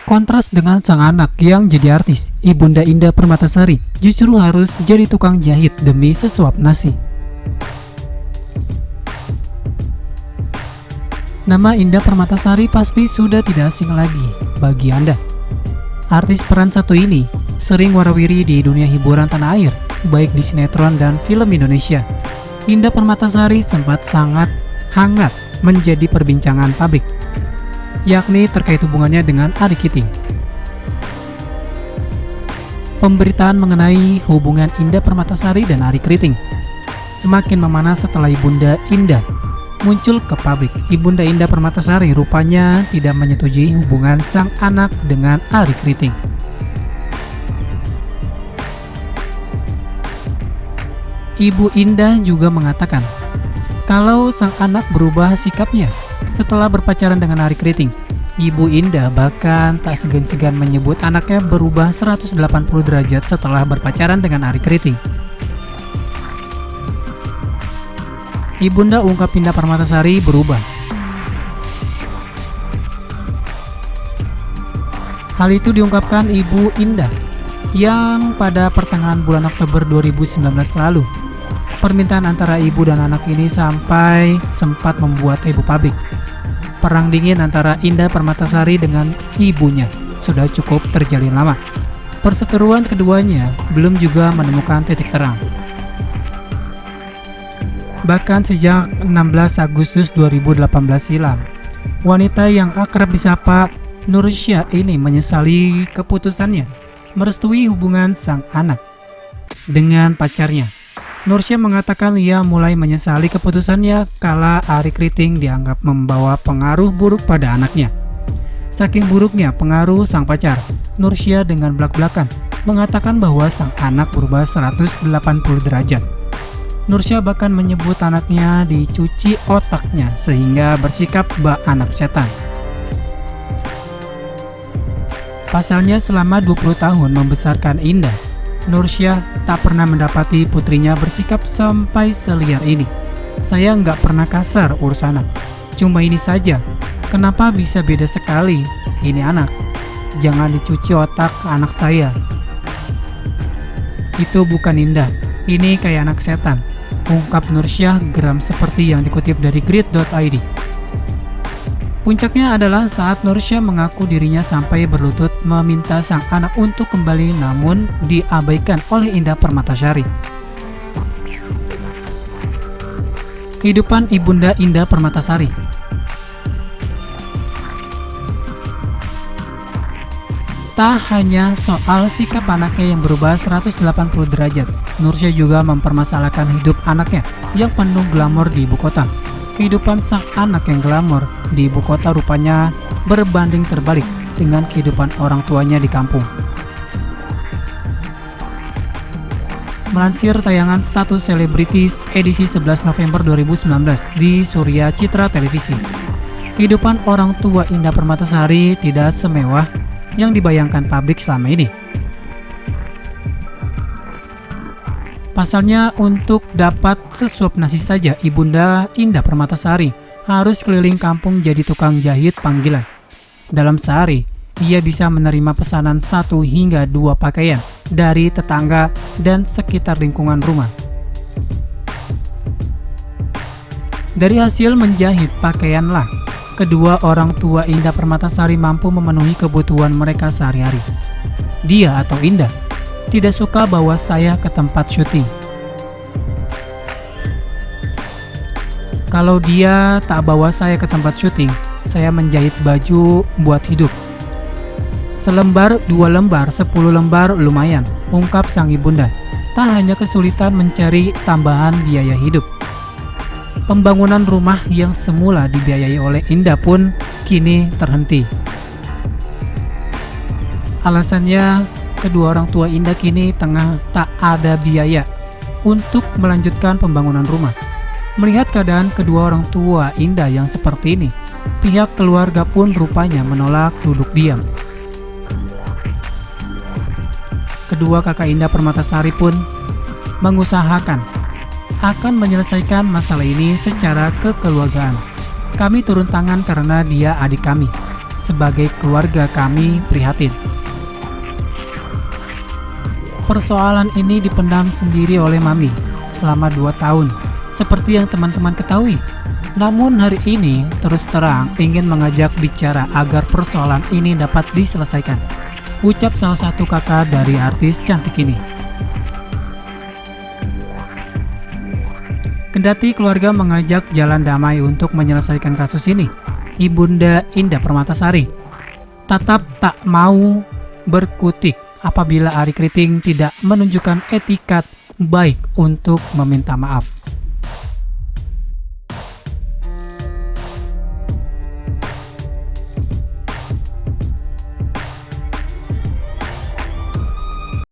Kontras dengan sang anak yang jadi artis, Ibunda Indah Permatasari justru harus jadi tukang jahit demi sesuap nasi. Nama Indah Permatasari pasti sudah tidak asing lagi bagi Anda. Artis peran satu ini sering warawiri di dunia hiburan tanah air, baik di sinetron dan film Indonesia. Indah Permatasari sempat sangat hangat menjadi perbincangan publik, yakni terkait hubungannya dengan Ari Kiting. Pemberitaan mengenai hubungan Indah Permatasari dan Ari Kiting semakin memanas setelah Ibunda Indah muncul ke publik. Ibunda Indah Permatasari rupanya tidak menyetujui hubungan sang anak dengan Ari Kiting. Ibu Indah juga mengatakan kalau sang anak berubah sikapnya setelah berpacaran dengan Ari Kiting. Ibu Indah bahkan tak segan-segan menyebut anaknya berubah 180 derajat setelah berpacaran dengan Ari Kiting. Ibunda ungkap Indah Permatasari berubah. Hal itu diungkapkan Ibu Indah yang pada pertengahan bulan Oktober 2019 lalu. Permintaan antara ibu dan anak ini sampai sempat membuat heboh publik. Perang dingin antara Indah Permatasari dengan ibunya sudah cukup terjalin lama. Perseteruan keduanya belum juga menemukan titik terang. Bahkan sejak 16 Agustus 2018 silam, wanita yang akrab disapa Nursyah ini menyesali keputusannya merestui hubungan sang anak dengan pacarnya. Nursyah mengatakan ia mulai menyesali keputusannya kala Ari Kiting dianggap membawa pengaruh buruk pada anaknya. Saking buruknya pengaruh sang pacar, Nursyah dengan belak-belakan mengatakan bahwa sang anak berubah 180 derajat. Nursyah bahkan menyebut anaknya dicuci otaknya sehingga bersikap bak anak setan. Pasalnya selama 20 tahun membesarkan Indah, Nursyah tak pernah mendapati putrinya bersikap sampai seliar ini. Saya nggak pernah kasar urus anak, cuma ini saja. Kenapa bisa beda sekali? Ini anak, jangan dicuci otak anak saya. Itu bukan Indah, ini kayak anak setan, ungkap Nursyah geram seperti yang dikutip dari grid.id. Puncaknya adalah saat Nursyah mengaku dirinya sampai berlutut meminta sang anak untuk kembali namun diabaikan oleh Indah Permatasari. Kehidupan Ibunda Indah Permatasari. Tak hanya soal sikap anaknya yang berubah 180 derajat, Nursyah juga mempermasalahkan hidup anaknya yang penuh glamor di ibu kota. Kehidupan sang anak yang glamor di ibu kota rupanya berbanding terbalik dengan kehidupan orang tuanya di kampung. Melansir tayangan Status Selebritis edisi 11 November 2019 di Surya Citra Televisi, kehidupan orang tua Indah Permatasari tidak semewah yang dibayangkan publik selama ini. Pasalnya, untuk dapat sesuap nasi saja, Ibunda Indah Permatasari harus keliling kampung jadi tukang jahit panggilan. Dalam sehari, ia bisa menerima pesanan 1 hingga 2 pakaian dari tetangga dan sekitar lingkungan rumah. Dari hasil menjahit pakaianlah, kedua orang tua Indah Permatasari mampu memenuhi kebutuhan mereka sehari-hari. Dia atau Indah tidak suka bawa saya ke tempat syuting. Kalau dia tak bawa saya ke tempat syuting, saya menjahit baju buat hidup. Selembar, 2 lembar, 10 lembar lumayan, ungkap sang ibunda. Tak hanya kesulitan mencari tambahan biaya hidup. Pembangunan rumah yang semula dibiayai oleh Indah pun kini terhenti. Alasannya, kedua orang tua Indah kini tengah tak ada biaya untuk melanjutkan pembangunan rumah. Melihat keadaan kedua orang tua Indah yang seperti ini, pihak keluarga pun rupanya menolak duduk diam. Kedua kakak Indah Permatasari pun mengusahakan akan menyelesaikan masalah ini secara kekeluargaan. Kami turun tangan karena dia adik kami. Sebagai keluarga kami prihatin. Persoalan ini dipendam sendiri oleh Mami selama 2 tahun, seperti yang teman-teman ketahui. Namun hari ini terus terang ingin mengajak bicara agar persoalan ini dapat diselesaikan, ucap salah satu kakak dari artis cantik ini. Kendati keluarga mengajak jalan damai untuk menyelesaikan kasus ini, Ibunda Indah Permatasari tetap tak mau berkutik apabila Arie Kriting tidak menunjukkan etikat baik untuk meminta maaf.